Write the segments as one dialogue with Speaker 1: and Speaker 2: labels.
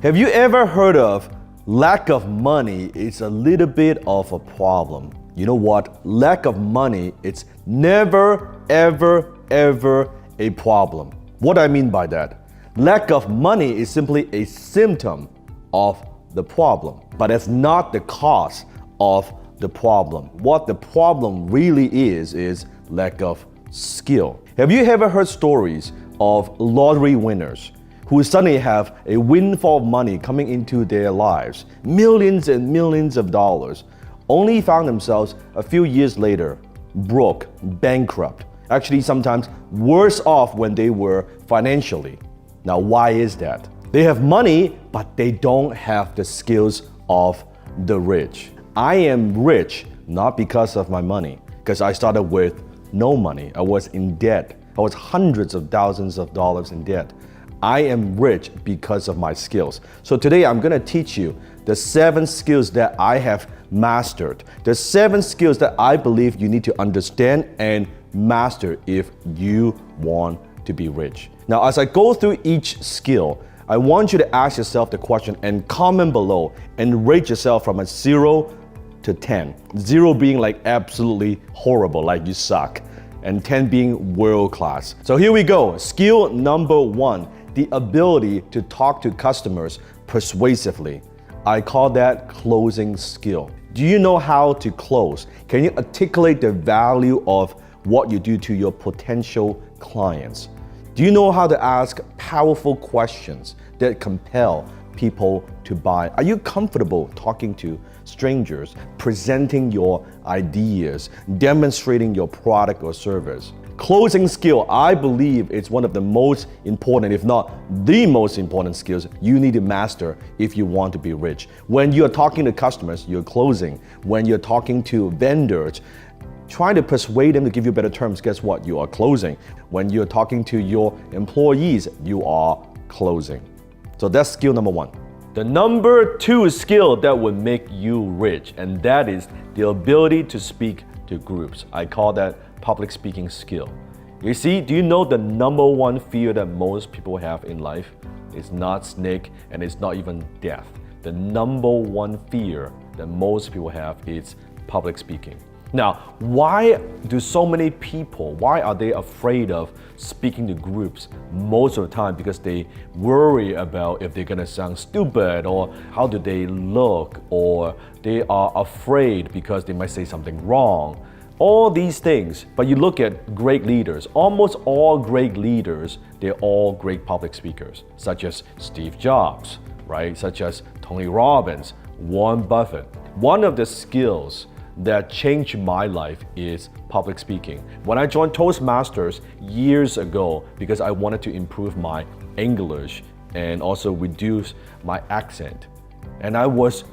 Speaker 1: Have you ever heard of lack of money is a little bit of a problem? You know what? Lack of money, it's never, ever a problem. What I mean by that? Lack of money is simply a symptom of the problem, but it's not the cause of the problem. What the problem really is lack of skill. Have you ever heard stories of lottery winners who suddenly have a windfall of money coming into their lives, millions and millions of dollars, only found themselves a few years later broke, bankrupt, actually sometimes worse off when they were financially? Now, why is that? They have money, but they don't have the skills of the rich. I am rich not because of my money, because I started with no money. I was in debt. I was hundreds of thousands of dollars in debt. I am rich because of my skills. So today I'm gonna teach you the 7 skills that I have mastered. The 7 skills that I believe you need to understand and master if you want to be rich. Now, as I go through each skill, I want you to ask yourself the question and comment below and rate yourself from a 0 to 10. 0 being like absolutely horrible, like you suck, and 10 being world class. So here we go. Skill number 1, the ability to talk to customers persuasively. I call that closing skill. Do you know how to close? Can you articulate the value of what you do to your potential clients? Do you know how to ask powerful questions that compel people to buy? Are you comfortable talking to strangers, presenting your ideas, demonstrating your product or service? Closing skill, I believe it's one of the most important, if not the most important skills you need to master if you want to be rich. When you're talking to customers, you're closing. When you're talking to vendors, trying to persuade them to give you better terms, guess what? You are closing. When you're talking to your employees, you are closing. So that's skill number 1. The number 2 skill that would make you rich, and that is the ability to speak to groups. I call that public speaking skill. You see, do you know the number 1 fear that most people have in life? It's not snake and it's not even death. The number 1 fear that most people have is public speaking. Now, why do so many people, why are they afraid of speaking to groups most of the time? Because they worry about if they're gonna sound stupid, or how do they look, or they are afraid because they might say something wrong. All these things, but you look at great leaders, almost all great leaders, they're all great public speakers, such as Steve Jobs, right? Such as Tony Robbins, Warren Buffett. One of the skills that changed my life is public speaking. When I joined Toastmasters years ago, because I wanted to improve my English and also reduce my accent, and I was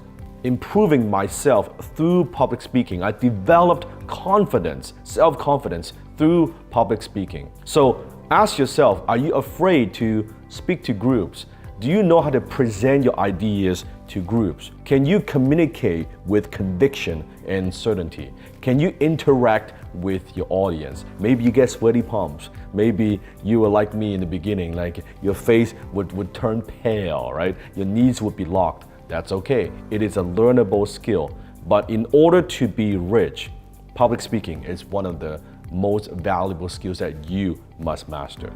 Speaker 1: improving myself through public speaking. I developed confidence, self-confidence through public speaking. So ask yourself, are you afraid to speak to groups? Do you know how to present your ideas to groups? Can you communicate with conviction and certainty? Can you interact with your audience? Maybe you get sweaty palms. Maybe you were like me in the beginning, like your face would turn pale, right? Your knees would be locked. That's okay. It is a learnable skill. But in order to be rich, public speaking is one of the most valuable skills that you must master.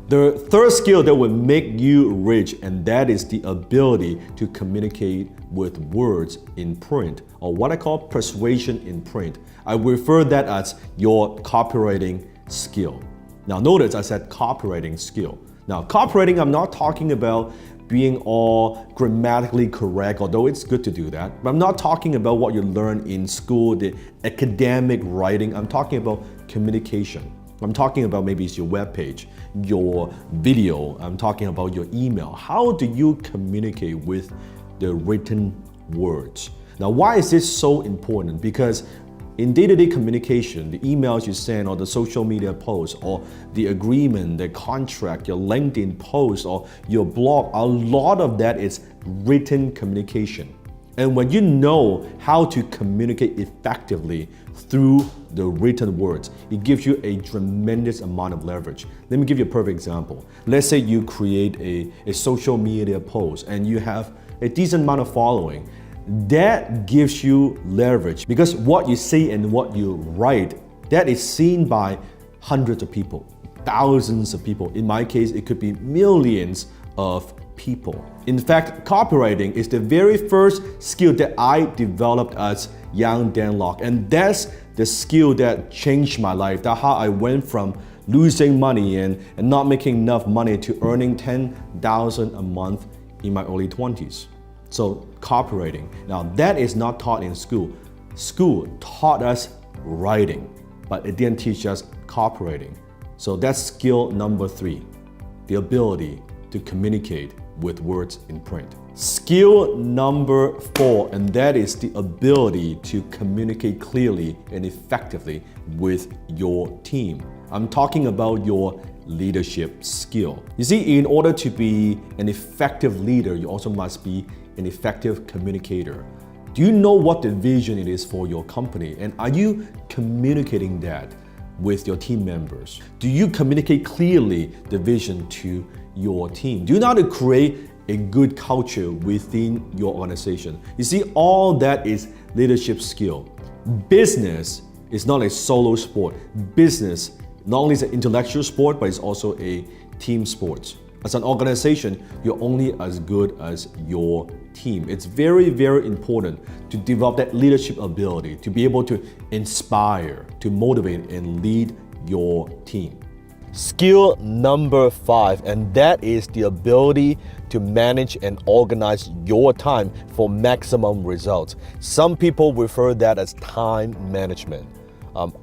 Speaker 1: The third skill that will make you rich, and that is the ability to communicate with words in print, or what I call persuasion in print. I refer that as your copywriting skill. Now notice I said copywriting skill. Now copywriting, I'm not talking about being all grammatically correct, although it's good to do that. But I'm not talking about what you learn in school, the academic writing. I'm talking about communication. I'm talking about maybe it's your webpage, your video. I'm talking about your email. How do you communicate with the written words? Now, why is this so important? Because in day-to-day communication, the emails you send or the social media posts or the agreement, the contract, your LinkedIn post or your blog, a lot of that is written communication. And when you know how to communicate effectively through the written words, it gives you a tremendous amount of leverage. Let me give you a perfect example. Let's say you create a social media post and you have a decent amount of following. That gives you leverage because what you say and what you write, that is seen by hundreds of people, thousands of people. In my case, it could be millions of people. In fact, copywriting is the very first skill that I developed as young Dan Lok, and that's the skill that changed my life. That's how I went from losing money and not making enough money to earning $10,000 a month in my early 20s. So copywriting. Now that is not taught in school. School taught us writing, but it didn't teach us copywriting. So that's skill number 3, the ability to communicate with words in print. Skill number 4, and that is the ability to communicate clearly and effectively with your team. I'm talking about your leadership skill. You see, in order to be an effective leader, you also must be an effective communicator. Do you know what the vision it is for your company? And are you communicating that with your team members? Do you communicate clearly the vision to your team? Do you know how to create a good culture within your organization? You see, all that is leadership skill. Business is not a solo sport. Business not only is an intellectual sport, but it's also a team sport. As an organization, you're only as good as your team. It's very, very important to develop that leadership ability, to be able to inspire, to motivate and lead your team. Skill number 5, and that is the ability to manage and organize your time for maximum results. Some people refer that as time management.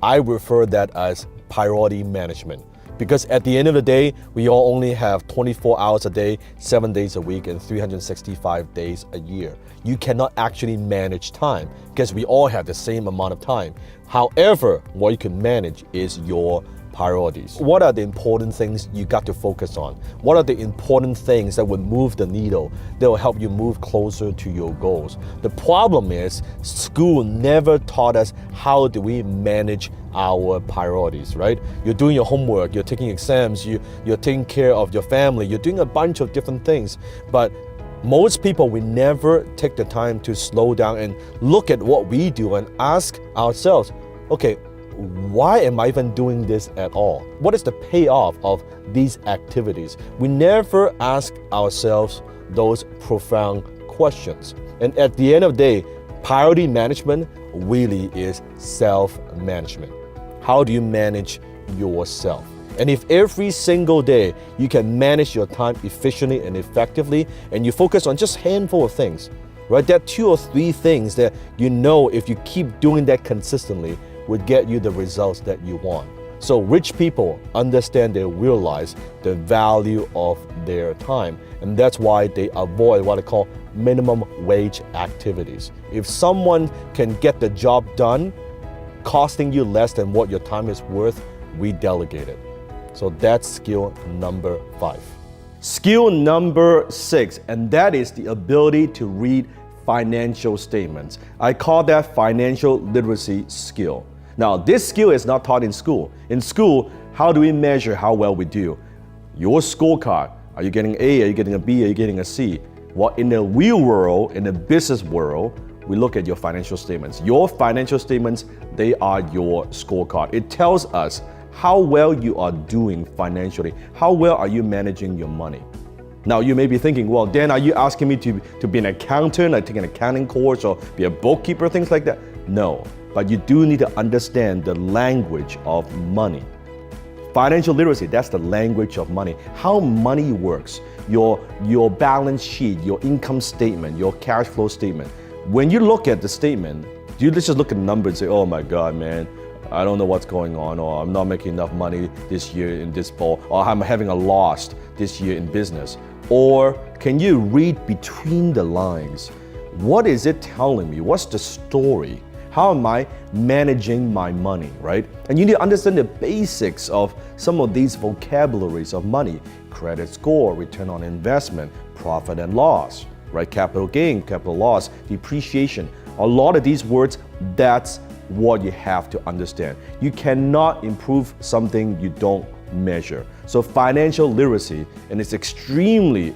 Speaker 1: I refer that as priority management. Because at the end of the day, we all only have 24 hours a day, 7 days a week, and 365 days a year. You cannot actually manage time because we all have the same amount of time. However, what you can manage is your priorities. What are the important things you got to focus on? What are the important things that would move the needle, that will help you move closer to your goals? The problem is school never taught us how do we manage our priorities, right? You're doing your homework, you're taking exams, you're taking care of your family, you're doing a bunch of different things, but most people, we never take the time to slow down and look at what we do and ask ourselves, okay, why am I even doing this at all? What is the payoff of these activities? We never ask ourselves those profound questions. And at the end of the day, priority management really is self-management. How do you manage yourself? And if every single day you can manage your time efficiently and effectively, and you focus on just a handful of things, right? There are 2 or 3 things that you know if you keep doing that consistently would get you the results that you want. So rich people understand, they realize the value of their time, and that's why they avoid what I call minimum wage activities. If someone can get the job done costing you less than what your time is worth, we delegate it. So that's skill number 5. Skill number 6, and that is the ability to read financial statements. I call that financial literacy skill. Now, this skill is not taught in school. In school, how do we measure how well we do? Your scorecard. Are you getting A? Are you getting a B? Are you getting a C? Well, in the real world, in the business world, we look at your financial statements. Your financial statements, they are your scorecard. It tells us how well you are doing financially. How well are you managing your money? Now, you may be thinking, well, Dan, are you asking me to be an accountant, like take an accounting course or be a bookkeeper, things like that? No, but you do need to understand the language of money. Financial literacy, that's the language of money. How money works, your balance sheet, your income statement, your cash flow statement. When you look at the statement, you just look at the number and say, oh my God, man, I don't know what's going on, or I'm not making enough money this year in this fall, or I'm having a loss this year in business. Or can you read between the lines? What is it telling me? What's the story? How am I managing my money, right? And you need to understand the basics of some of these vocabularies of money: credit score, return on investment, profit and loss. right? Capital gain, capital loss, depreciation. A lot of these words, that's what you have to understand. You cannot improve something you don't measure. So financial literacy, and it's extremely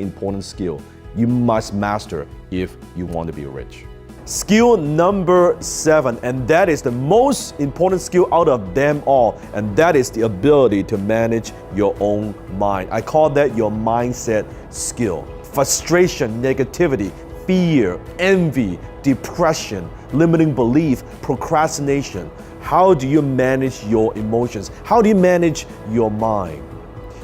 Speaker 1: important skill you must master if you want to be rich. Skill number 7, and that is the most important skill out of them all, and that is the ability to manage your own mind. I call that your mindset skill. Frustration, negativity, fear, envy, depression, limiting belief, procrastination. How do you manage your emotions? How do you manage your mind?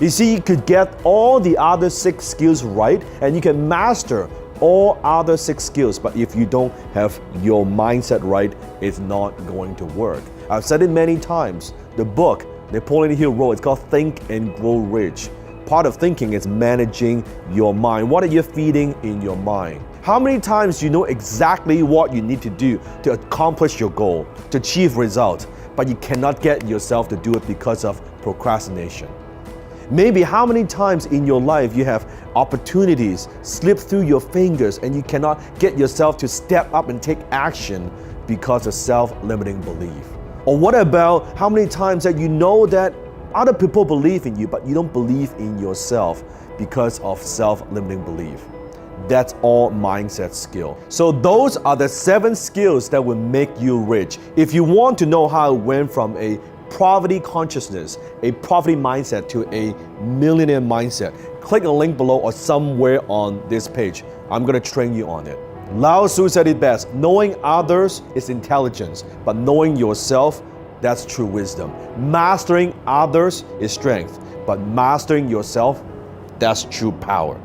Speaker 1: You see, you could get all the other 6 skills right, and you can master all other 6 skills, but if you don't have your mindset right, it's not going to work. I've said it many times. The book Napoleon Hill wrote, it's called Think and Grow Rich. Part of thinking is managing your mind. What are you feeding in your mind? How many times you know exactly what you need to do to accomplish your goal, to achieve results, but you cannot get yourself to do it because of procrastination? Maybe how many times in your life you have opportunities slip through your fingers and you cannot get yourself to step up and take action because of self-limiting belief? Or what about how many times that you know that other people believe in you, but you don't believe in yourself because of self-limiting belief? That's all mindset skill. So those are the 7 skills that will make you rich. If you want to know how it went from a poverty consciousness, a poverty mindset to a millionaire mindset, click the link below or somewhere on this page. I'm going to train you on it. Lao Tzu said it best, knowing others is intelligence, but knowing yourself, that's true wisdom. Mastering others is strength, but mastering yourself, that's true power.